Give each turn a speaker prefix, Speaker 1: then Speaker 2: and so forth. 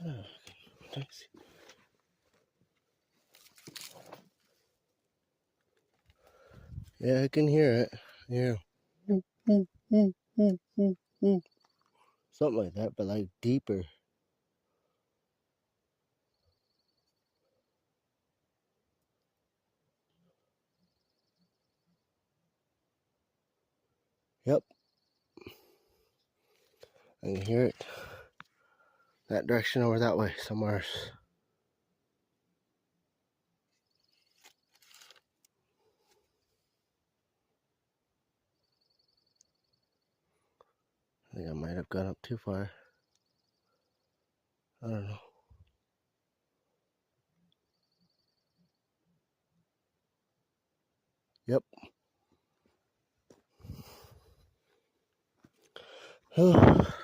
Speaker 1: Oh, thanks. Yeah, I can hear it. Yeah. Something like that, but like deeper. Yep, I can hear it. That direction over that way, somewhere. I think I might have gone up too far. I don't know. Yep. Oh.